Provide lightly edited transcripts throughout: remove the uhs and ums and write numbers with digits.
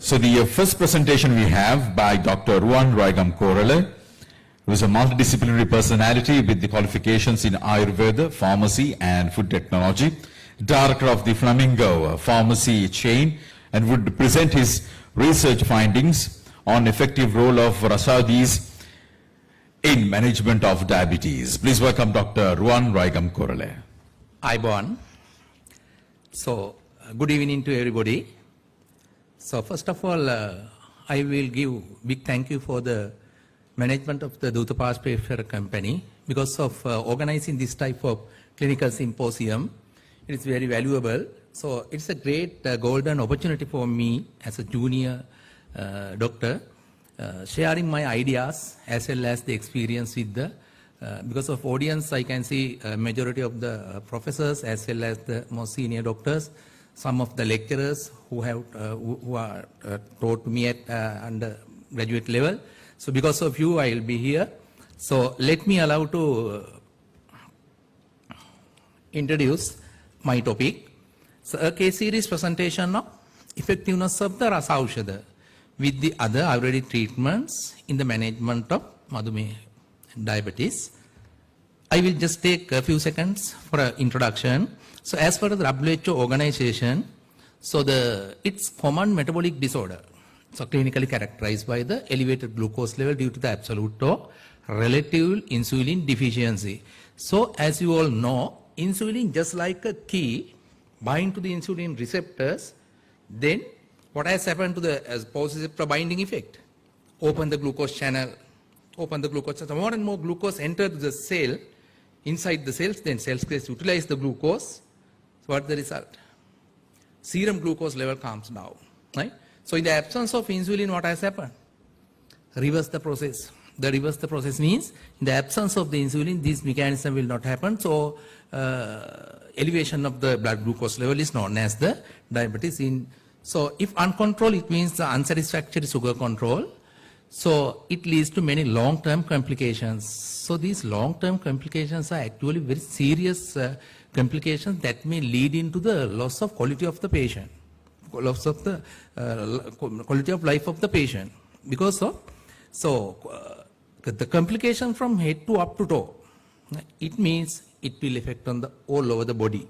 So the first presentation we have by Dr. Ruwan Raigamkoralage, who is a multidisciplinary personality with the qualifications in Ayurveda, pharmacy and food technology, director of the Flamingo pharmacy chain, and would present his research findings on effective role of Rasashastra in management of diabetes. Please welcome Dr. Ruwan Raigamkoralage. Iborn. So, good evening to everybody. So, first of all, I will give big thank you for the management of the Dutapas Paper Company because of organizing this type of clinical symposium. It is very valuable. So, it's a great golden opportunity for me as a junior doctor, sharing my ideas as well as the experience with the because of audience, I can see a majority of the professors as well as the more senior doctors, some of the lecturers who have who are taught me at undergraduate level. So because of you, I will be here. So let me allow to introduce my topic. So a case series presentation of effectiveness of the Rasashastra with the other Ayurvedic treatments in the management of Madhumeh diabetes. I will just take a few seconds for an introduction. So as per the WHO organization, so it's common metabolic disorder. So clinically characterized by the elevated glucose level due to the absolute or relative insulin deficiency. So as you all know, insulin just like a key bind to the insulin receptors, then what has happened to the positive binding effect? Open the glucose channel. Open the glucose channel. More and more glucose enters the cell, inside the cells, then cells utilize the glucose. So what's the result? Serum glucose level comes down. Right? So in the absence of insulin, what has happened? Reverse the process. The reverse the process means in the absence of the insulin, this mechanism will not happen. So elevation of the blood glucose level is known as the diabetes. So if uncontrolled, it means the unsatisfactory sugar control. So it leads to many long-term complications. So these long-term complications are actually very serious complications that may lead into the loss of quality of the patient, loss of the quality of life of the patient. Because of, the complication from head to up to toe, it means it will affect on the all over the body.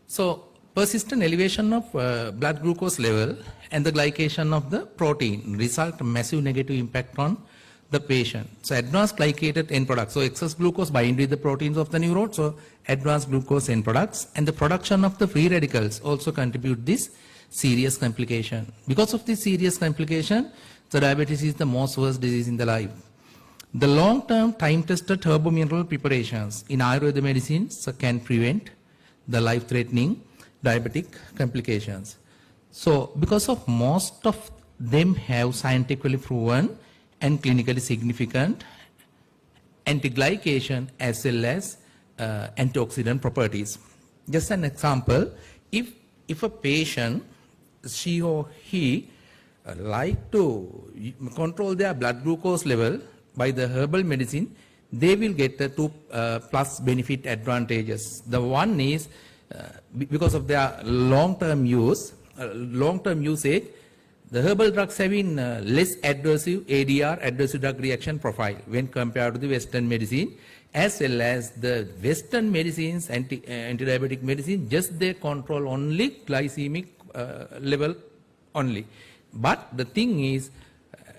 So persistent elevation of blood glucose level and the glycation of the protein result massive negative impact on the patient. So advanced glycated end products. So excess glucose bind with the proteins of the neuron. So advanced glucose end products and the production of the free radicals also contribute this serious complication. Because of this serious complication, the diabetes is the most worst disease in the life. The long-term time-tested herbomineral preparations in Ayurveda medicines can prevent the life-threatening diabetic complications. So because of most of them have scientifically proven and clinically significant anti-glycation as well as antioxidant properties. Just an example, if a patient, she or he like to control their blood glucose level by the herbal medicine, they will get the two plus benefit advantages. The one is because of their long-term use, usage, the herbal drugs having less adversive ADR, adverse drug reaction profile when compared to the Western medicine, as well as the Western medicines, anti-diabetic medicine, just they control only glycemic level only. But the thing is,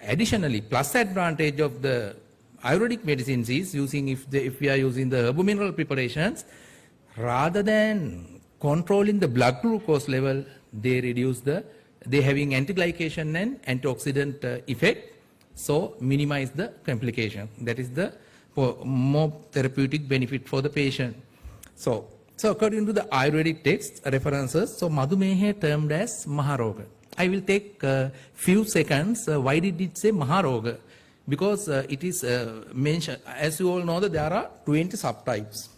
additionally, plus advantage of the Ayurvedic medicines is using, if we are using the herbomineral preparations, rather than controlling the blood glucose level, they reduce they having anti-glycation and antioxidant effect, so minimize the complication. That is the more therapeutic benefit for the patient. So according to the Ayurvedic texts, references, so Madhumeha termed as Maharoga. I will take a few seconds. Why did it say Maharoga? Because it is mentioned, as you all know, that there are 20 subtypes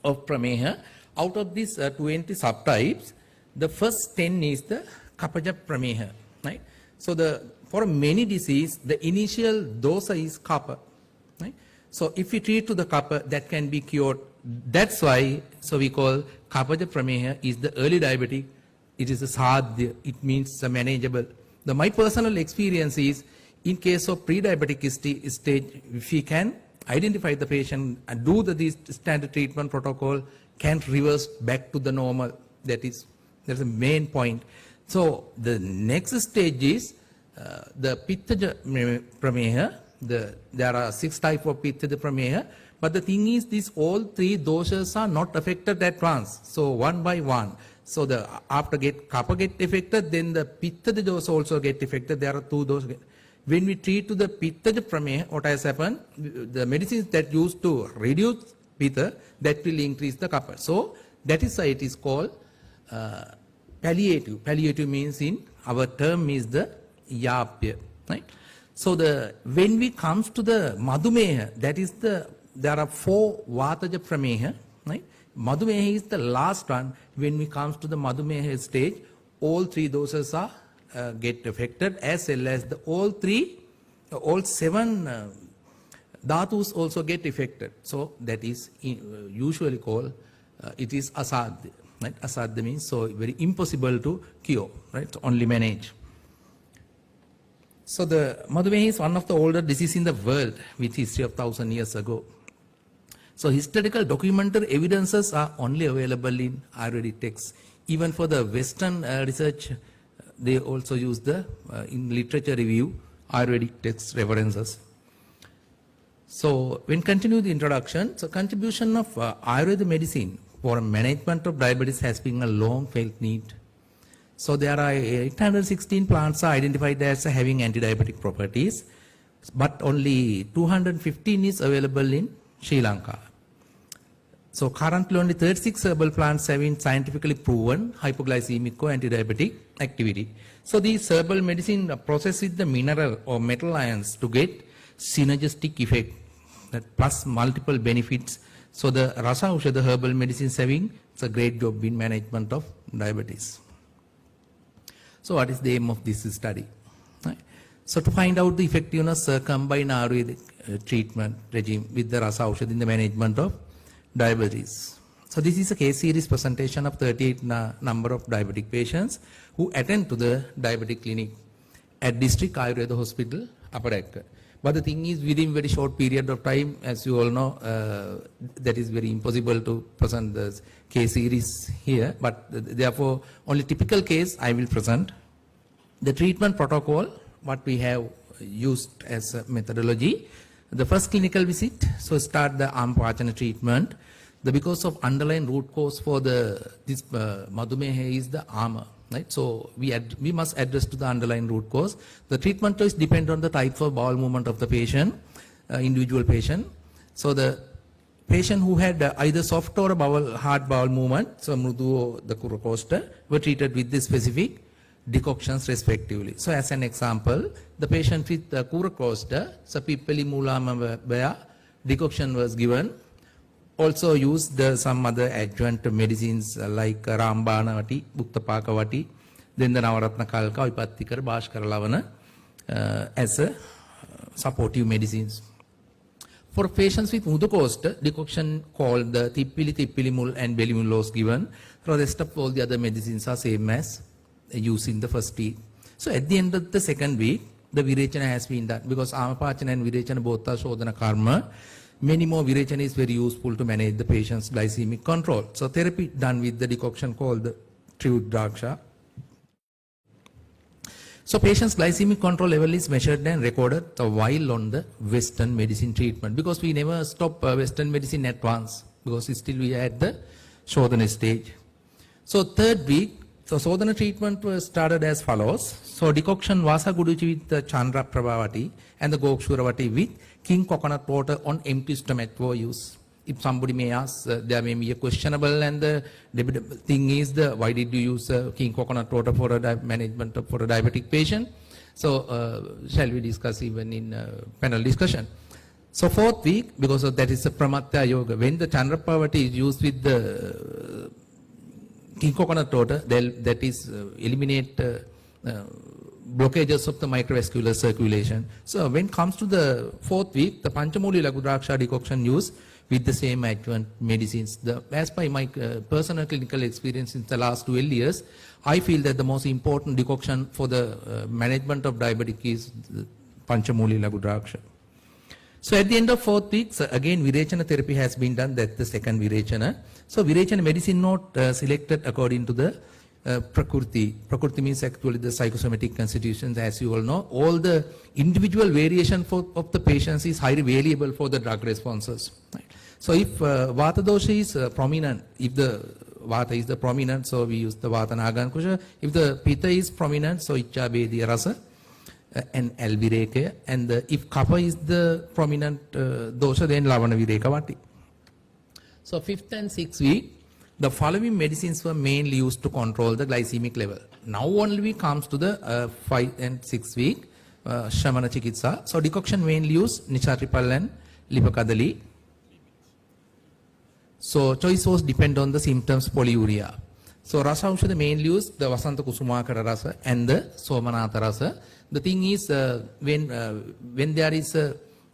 of Prameha. Out of these 20 subtypes, the first 10 is the Kapaja Prameha, right? So for many disease, the initial dosa is Kapha, right? So if we treat to the Kapha, that can be cured. That's why, so we call Kapaja Prameha is the early diabetic it is a sadhya, it means manageable. My personal experience is, in case of pre-diabetic stage, if we can identify the patient and do this standard treatment protocol, can reverse back to the normal. That's the main point. So the next stage is the Pittaja Prameha. There are 6 types of Pittaja Prameha. But the thing is, these all 3 doshas are not affected at once. So one by one. So after Kapha get affected, then the Pittaja dosha also get affected. There are 2 dosas. When we treat to the Pittaja Prameha, what has happened? The medicines that used to reduce Pitta, that will increase the Kapha. So that is why it is called palliative. Palliative means, in our term, is the yapya, right? So when we comes to the Madhumeha, that is there are 4 Vataja Prameha, right? Madhumeha is the last one. When we comes to the Madhumeha stage, all 3 doses are get affected, as well as all 7 dhatus also get affected. So that is usually called, it is asadhya, right? Asadhya means so very impossible to cure, right? Only manage. So the Madhumeha is one of the older diseases in the world, with history of 1,000 years ago. So historical documentary evidences are only available in Ayurvedic texts. Even for the Western research, they also use in literature review, Ayurvedic text references. So when continue the introduction, so contribution of Ayurveda medicine for management of diabetes has been a long felt need. So there are 816 plants are identified as having anti-diabetic properties, but only 215 is available in Sri Lanka. So currently only 36 herbal plants have been scientifically proven hypoglycemic or anti-diabetic activity. So these herbal medicine process with the mineral or metal ions to get synergistic effect, that plus multiple benefits. So the Rasashastra, the herbal medicines having a great job in management of diabetes. So what is the aim of this study? Right. So to find out the effectiveness, combine Ayurvedic treatment regime with the Rasashastra in the management of diabetes. So this is a case series presentation of 38 number of diabetic patients who attend to the diabetic clinic at District Ayurveda Hospital, Upper Decker. But the thing is, within very short period of time, as you all know, that is very impossible to present the case series here. But therefore, only typical case I will present. The treatment protocol, what we have used as a methodology. The first clinical visit, so start the Ampachana treatment. Because of underlying root cause for this Madhumeha is the armor, right? So we must address to the underlying root cause. The treatment choice depends on the type of bowel movement of the patient, individual patient. So the patient who had either soft or hard bowel movement, so Mrudu or the Kurakosta, were treated with the specific decoctions respectively. So as an example, the patient with the Kurakosta, so Pippali Mulama decoction was given. Also used some other adjuvant medicines like Rambana Vati, Bhuktapaka Vati, then the Navaratna Kalka, Vipattikara, Bhaskara Lavana as a supportive medicines. For patients with Mudukosta, decoction called the Tippili Mul and Belimul was given. For the rest of all the other medicines are same as used in the first week. So at the end of the second week, the Virechana has been done because Amapachana and Virechana both are Shodhana Karma. Many more Virechana is very useful to manage the patient's glycemic control. So therapy done with the decoction called the Triudraksha. So patient's glycemic control level is measured and recorded while on the Western medicine treatment, because we never stop Western medicine at once, because still we are at the Shodhana stage. So third week, so Shodhana treatment was started as follows. So decoction Vasa Guduchi with the Chandra Prabhavati and the Gokshuravati with king coconut water on empty stomach for use. If somebody may ask, there may be a questionable, and the thing is, why did you use king coconut water for a management for a diabetic patient? So shall we discuss even in panel discussion? So fourth week, because of that is a Pramatya Yoga. When the Chandra Prabhavati is used with the king coconut water, that is eliminate blockages of the microvascular circulation. So when it comes to the fourth week, the Panchamuli Lagudraksha decoction used with the same adjuvant medicines. As by my personal clinical experience in the last 12 years, I feel that the most important decoction for the management of diabetic is Panchamuli Lagudraksha. So at the end of 4th week, again Virechana therapy has been done. That's the second Virechana. So Virechana medicine note selected according to the Prakriti. Prakriti means actually the psychosomatic constitutions, as you all know. All the individual variation of the patients is highly variable for the drug responses. Right? So if Vata dosha is prominent, if the Vata is the prominent, so we use the Vata Nagankusha. If the Pitta is prominent, so Icha Bedi Rasa and Alvireka. And if Kapha is the prominent dosha, then Lavana Vireka Vati. So 5th and 6th week, the following medicines were mainly used to control the glycemic level. Now only we comes to the 5th and 6th week, Shamana Chikitsa. So decoction mainly used Nishatripal and Lipakadali. So choice was depend on the symptoms polyuria. So Rasa Aushadha mainly used the Vasanta Kusumakara Rasa and the Somanatha Rasa. The thing is when there is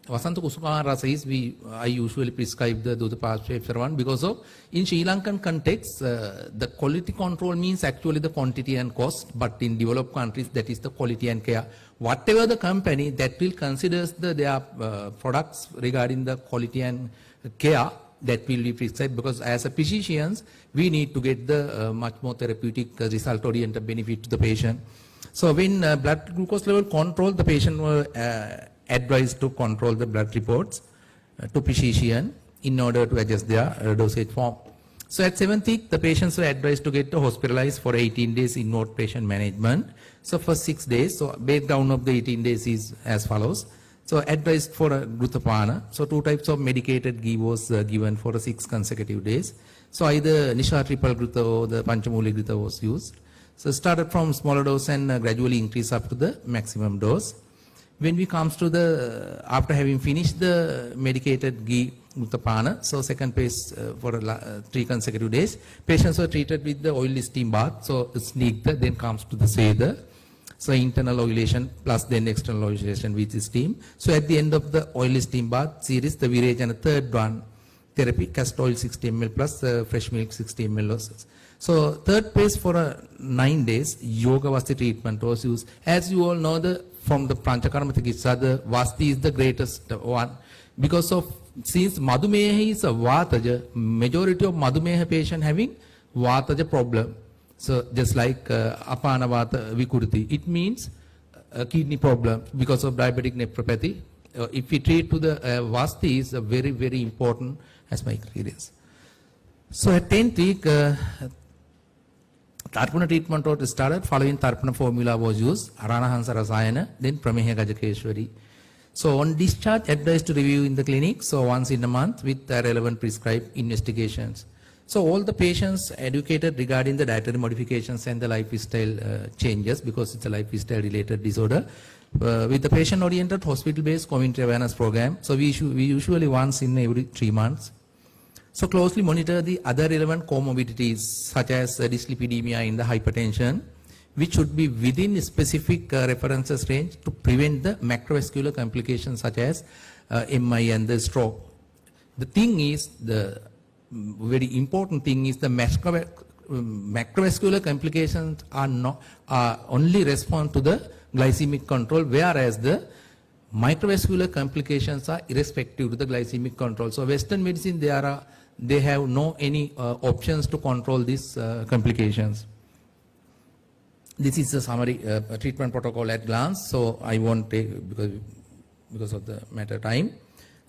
Vasanta Kusumakara Rasa is I usually prescribe the Dutapashpepsar because of in Sri Lankan context the quality control means actually the quantity and cost, but in developed countries that is the quality and care. Whatever the company that will considers their products regarding the quality and care, that will be prescribed, because as a physicians we need to get the much more therapeutic result oriented benefit to the patient. So when blood glucose level control, the patient were advised to control the blood reports to physician in order to adjust their dosage form. So at 7th week, the patients were advised to get hospitalized for 18 days in outpatient management. So for 6 days, so breakdown of the 18 days is as follows. So advised for a Glutapana. So 2 types of medicated ghee was given for 6 consecutive days. So either Nisha triple Gluta or the Panchamuli Gluta was used. So started from smaller dose and gradually increase up to the maximum dose. When we comes to the, after having finished the medicated ghee Glutapana, so second phase for 3 consecutive days, patients were treated with the oil steam bath. So Snigdha, then comes to the Seda. So internal oilation plus then external oilation with steam. So at the end of the oil steam bath series, the Virechana third one therapy, castor oil 60 ml plus fresh milk 60 ml. So third phase for 9 days, yoga vasti treatment was used. As you all know, from the Panchakarma Chikitsa, the vasti is the greatest one, because of since Madhumeha is a Vataja, majority of Madhumeha patient having Vataja problem. So just like Apanavata Vikurti, it means a kidney problem because of diabetic nephropathy. If we treat to the Vasti is a very, very important as my experience. So at 10th week, Tarpana treatment was started. Following Tarpana formula was used, Aranahansa Rasayana, then Prameha Gajakeshwari. So on discharge, advised to review in the clinic, so once in a month with relevant prescribed investigations. So all the patients educated regarding the dietary modifications and the lifestyle changes, because it's a lifestyle related disorder. With the patient oriented hospital based community awareness program. So we usually once in every 3 months. So closely monitor the other relevant comorbidities such as dyslipidemia in the hypertension, which should be within specific references range to prevent the macrovascular complications such as MI and the stroke. The thing is, the very important thing is the macrovascular complications are only respond to the glycemic control, whereas the microvascular complications are irrespective to the glycemic control. So Western medicine, they have no any options to control these complications. This is the summary treatment protocol at glance. So I won't take because of the matter time.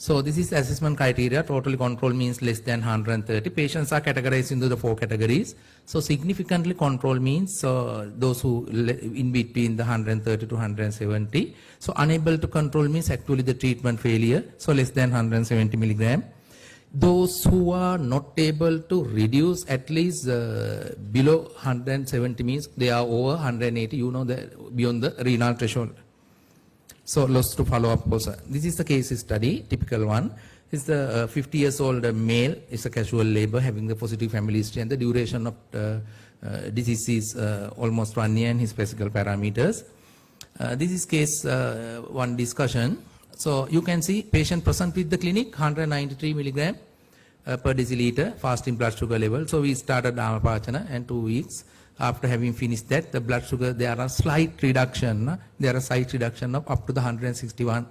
So this is assessment criteria. Total control means less than 130. Patients are categorized into the 4 categories. So significantly control means those who in between the 130 to 170. So unable to control means actually the treatment failure. So less than 170 milligram. Those who are not able to reduce at least below 170 means they are over 180. You know, beyond the renal threshold. So lost to follow up also. This is the case study, typical one. It's the 50 years old male, it's a casual labor having the positive family history, and the duration of disease is almost 1 year, and his physical parameters. This is case 1 discussion. So you can see patient present with the clinic, 193 milligram, per deciliter fasting blood sugar level. So we started Dhamapachana and 2 weeks. After having finished that, the blood sugar, there are slight reduction. There are slight reduction of up to the 161.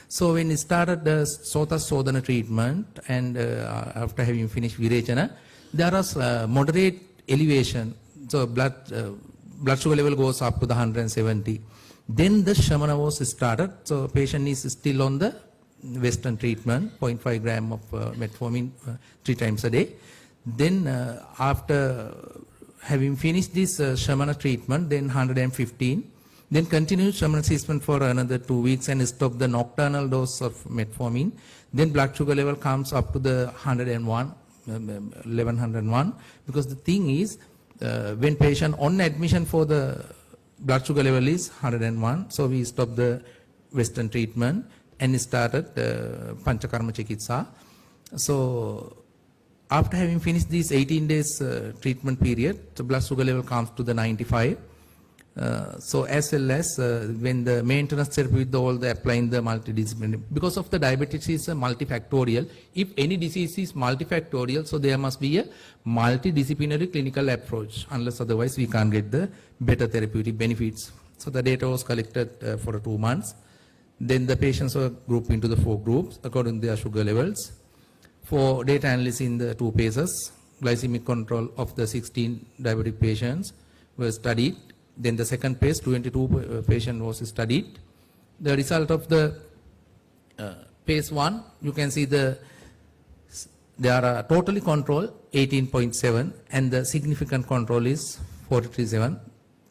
So when we started the Sota Sodana treatment and after having finished Virechana, there was moderate elevation. So blood sugar level goes up to the 170. Then the Shamana was started. So patient is still on the Western treatment, 0.5 gram of metformin 3 times a day. Then after having finished this Shamana treatment, then 115. Then continue Shamana treatment for another 2 weeks and stop the nocturnal dose of metformin. Then blood sugar level comes up to the 1101. Because the thing is, when patient on admission for the blood sugar level is 101, so we stopped the Western treatment and started Panchakarma Chikitsa. So after having finished this 18 days treatment period, the blood sugar level comes to the 95. So as well as when the maintenance therapy with all the applying the multidisciplinary, because of the diabetes is multifactorial. If any disease is multifactorial, so there must be a multidisciplinary clinical approach. Unless otherwise we can't get the better therapeutic benefits. So the data was collected for 2 months. Then the patients were grouped into the 4 groups according to their sugar levels. For data analysis in the 2 phases, glycemic control of the 16 diabetic patients were studied. Then the second phase, 22 patient was studied. The result of the phase 1, you can see they are totally controlled 18.7 and the significant control is 43.7.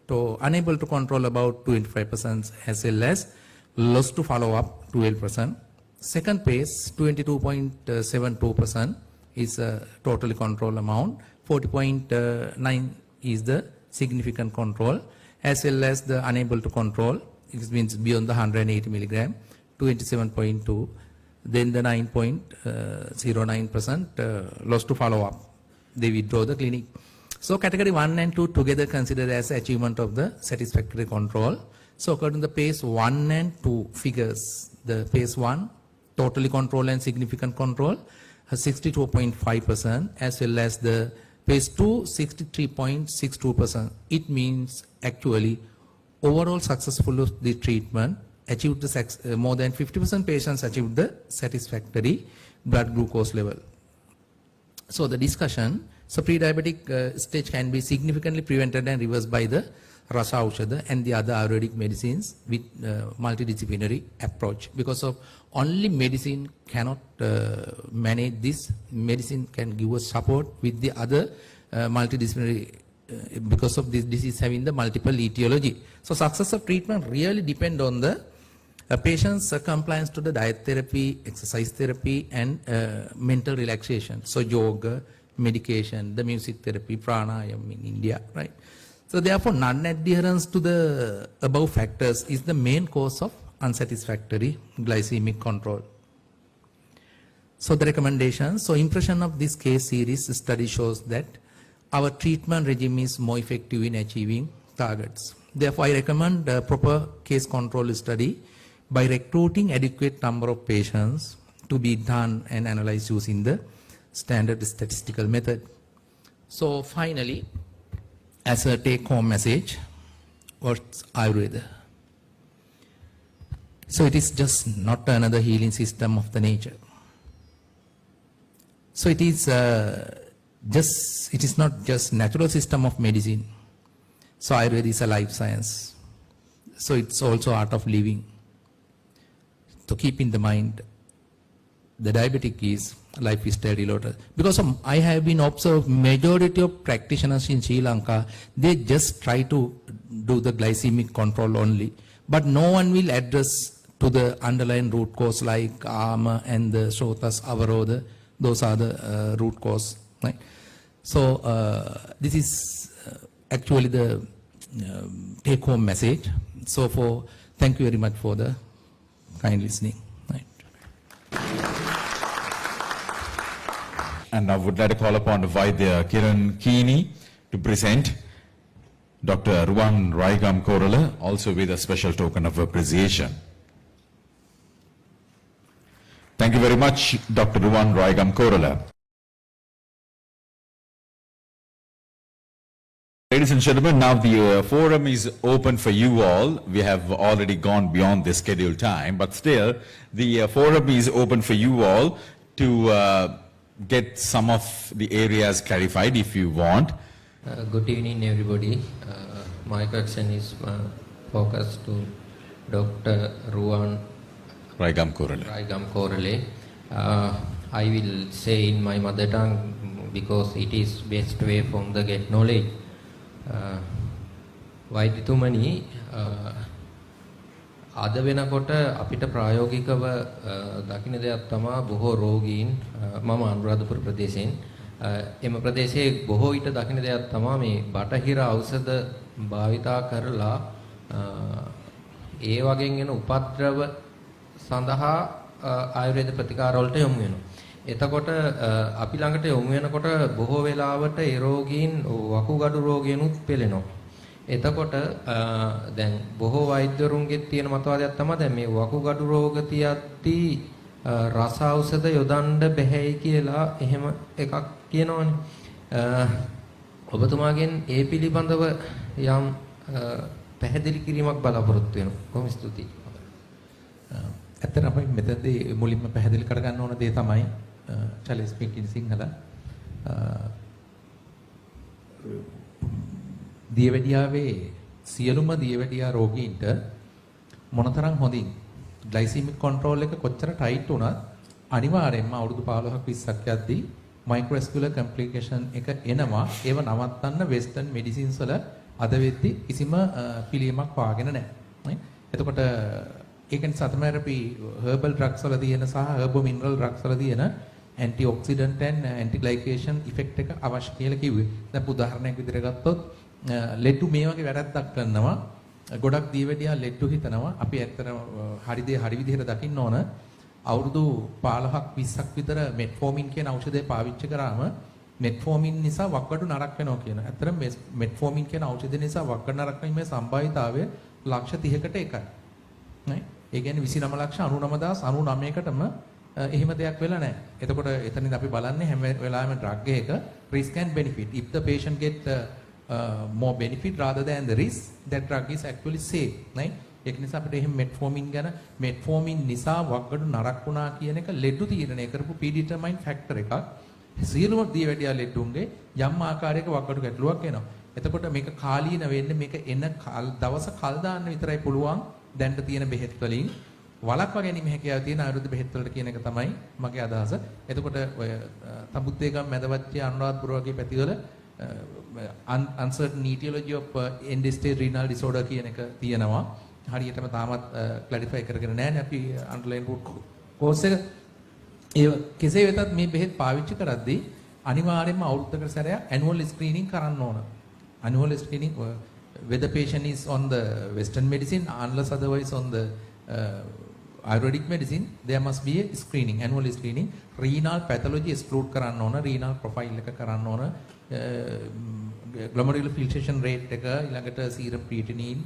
So unable to control about 25% as well as loss to follow up 12%. Second phase, 22.72% is a totally control amount. 40.9 is the significant control, as well as the unable to control, it means beyond the 180 milligram, 27.2, then the 9.09% loss to follow up. They withdraw the clinic. So category 1 and 2 together considered as achievement of the satisfactory control. So according to the phase 1 and 2 figures, the phase 1 totally control and significant control has 62.5%, as well as the phase 2 63.62%. It means actually overall successful of the treatment achieved the more than 50% patients achieved the satisfactory blood glucose level. So the discussion, so pre-diabetic stage can be significantly prevented and reversed by the Rasashastra and the other Ayurvedic medicines with multidisciplinary approach. Because of only medicine cannot manage this. Medicine can give us support with the other multidisciplinary because of this disease having the multiple etiology. So success of treatment really depend on the patient's compliance to the diet therapy, exercise therapy and mental relaxation. So yoga, medication, the music therapy, pranayam in India, right? So therefore non-adherence to the above factors is the main cause of unsatisfactory glycemic control. So the recommendations, so impression of this case series study shows that our treatment regime is more effective in achieving targets. Therefore I recommend a proper case control study by recruiting adequate number of patients to be done and analyzed using the standard statistical method. So finally, as a take-home message, what's Ayurveda? So it is just not another healing system of the nature. So it is not just natural system of medicine. So Ayurveda is a life science. So it's also art of living. To keep in the mind, the diabetic is lifestyle disorder. Because I have been observed majority of practitioners in Sri Lanka, they just try to do the glycemic control only. But no one will address to the underlying root cause like ama and the sotas avaroda. Those are the root cause, right? So this is actually the take-home message. So thank you very much for the kind listening. Right. And I would like to call upon Vaidya Kiran Kini to present Dr. Ruwan Raigamkoralage, also with a special token of appreciation. Thank you very much, Dr. Ruwan Raigamkoralage. Ladies and gentlemen, now the forum is open for you all. We have already gone beyond the scheduled time, but still the forum is open for you all to get some of the areas clarified if you want. Good evening, everybody. My question is focused to Dr. Ruwan Raigamkoralage. I will say in my mother tongue because it is best way from the get knowledge. වෛද්‍යතුමනි අද වෙනකොට අපිට ප්‍රායෝගිකව දකින්න දෙයක් තමයි බොහෝ රෝගීන් මම අනුරාධපුර ප්‍රදේශයෙන් එම ප්‍රදේශයේ බොහෝ විට දකින්න දෙයක් තමයි මේ බටහිර ඖෂධ භාවිතා කරලා ඒ වගේන් එන උපද්‍රව සඳහා ආයුර්වේද ප්‍රතිකාර වලට යොමු වෙනවා. එතකොට අපි ළඟට යොමු වෙනකොට බොහෝ වෙලාවට ඒ රෝගීන් වකුගඩු රෝගයනුත් පෙළෙනවා. එතකොට දැන් බොහෝ වෛද්‍යවරුන්ගේ තියෙන මතවාදයක් තමයි දැන් මේ වකුගඩු රෝග තියද්දී රස ඖෂධ යොදන්න බැහැයි කියලා එහෙම එකක් කියනවනේ. ඔබතුමාගෙන් ඒ පිළිබඳව යම් පැහැදිලි කිරීමක් බලාපොරොත්තු වෙනවා. කොහොම ස්තුතියි. ඇත්තට අපි මෙතනදී මුලින්ම පැහැදිලි කරගන්න ඕන දේ තමයි shall I speak in Sinhala? දියවැඩියාවේ සියලුම දියවැඩියා රෝගීන්ට මොනතරම් හොඳින් ග්ලයිසෙමික් කන්ට්‍රෝල් එක කොච්චර ටයිට් වුණත් අනිවාර්යයෙන්ම අවුරුදු 15ක් 20ක් යද්දී මයික්‍රෝස්කියුලර් කම්ප්ලිකේෂන් එක එනවා. ඒව නවත්තන්න වෙස්ටර්න් මෙඩිසින්ස් වල අද වෙද්දි කිසිම පිළියමක් වාගෙන නැහැ. එතකොට ඒක නිසා තමයි අපි හර්බල් ඩ්‍රග්ස් වල තියෙන සහ හර්බෝ මිනරල් ඩ්‍රග්ස් වල තියෙන ඇන්ටිඔක්සිඩන්ට් and ඇන්ටිග්ලයිකේෂන් ඉෆෙක්ට් එක අවශ්‍ය කියලා කිව්වේ. දැන් උදාහරණයක් විදිහට ගත්තොත් ලෙඩු මේ වගේ වැරද්දක් කරනවා. ගොඩක් දියවැඩියා ලෙඩු හිතනවා අපි ඇත්තටම හරි දේ හරි විදිහට දකින්න ඕන. අවුරුදු 15ක් 20ක් විතර මෙට්ෆෝමින් කියන ఔෂධය පාවිච්චි කරාම මෙට්ෆෝමින් නිසා වක්කඩු නරක් වෙනවා කියන. ඇත්තටම මෙට්ෆෝමින් කියන ඖෂධය නිසා වක්කඩ නරක් වීමේ සම්භාවිතාවය ලක්ෂ 30කට එකයි. නේ? ඒ කියන්නේ 29099,099කටම එහෙම දෙයක් වෙලා නැහැ. එතකොට එතනින් අපි බලන්නේ හැම වෙලාවෙම ඩ්‍රග් එක risk and benefit. If the patient get more benefit rather than the risk, that drug is actually safe. right? ඒක නිසා අපිට එහෙම metformin නිසා වක්ගඩු නරක් වුණා කියන එක ලෙඩු තීරණය කරපු predetermined factor එකක්. සියලුම දියවැඩියා ලෙඩුන්ගේ යම් ආකාරයක වක්ගඩු ගැටලුවක් එනවා. එතකොට මේක කාලීන වෙන්නේ මේක එන දවස කල් දාන්න විතරයි පුළුවන්. දැන්ට තියෙන බෙහෙත් වලින් වළක්වා ගැනීම හැකියාව තියෙන ආයුර්වේද බෙහෙත් වලට කියන එක තමයි මගේ අදහස. එතකොට ඔය තඹුත්තේගම් මැදවච්චේ අනුරාධපුර වගේ පැතිවල uncertain etiology of end stage renal disorder කියන එක තියෙනවා. හරියටම තාමත් ක්ලැරිෆයි කරගෙන නැහැ අපි underlying root cause එක. ඒ කෙසේ වෙතත් මේ බෙහෙත් පාවිච්චි කරද්දී අනිවාර්යයෙන්ම අවුරුද්දකට සැරයක් annual screening කරන්න ඕන. annual screening whether patient is on the western medicine unless otherwise on the Ayurvedic medicine, there must be a screening, annual screening. Renal pathology exclude කරන්න ඕන, renal profile එක කරන්න ඕන, glomerular filtration rate එක, ඊළඟට serum creatinine,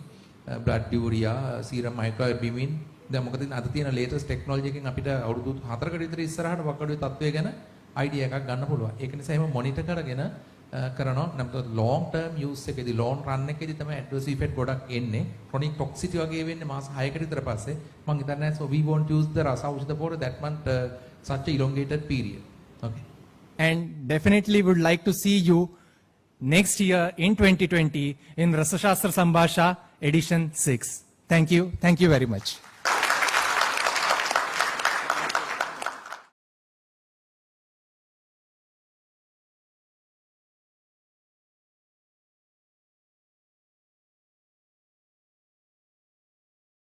blood urea, serum microalbumin. දැන් මොකද අද තියෙන latest technology එකෙන් අපිට අවුරුදු 4කට විතර ඉස්සරහට වකඩුවේ තත්ත්වය ගැන idea එකක් ගන්න පුළුවන්. ඒක නිසා එහෙම monitor කරගෙන කරනවා. නැත්නම් long term use එකේදී long run එකේදී තමයි adverse effect ගොඩක් එන්නේ. chronic toxicity වගේ වෙන්නේ මාස 6කට විතර පස්සේ. මම හිතන්නේ so we won't use the rasa ඖෂධ for that month such a elongated period. Okay. And definitely would like to see you next year in 2020 in Rasashastra Sambhasha edition 6. Thank you very much.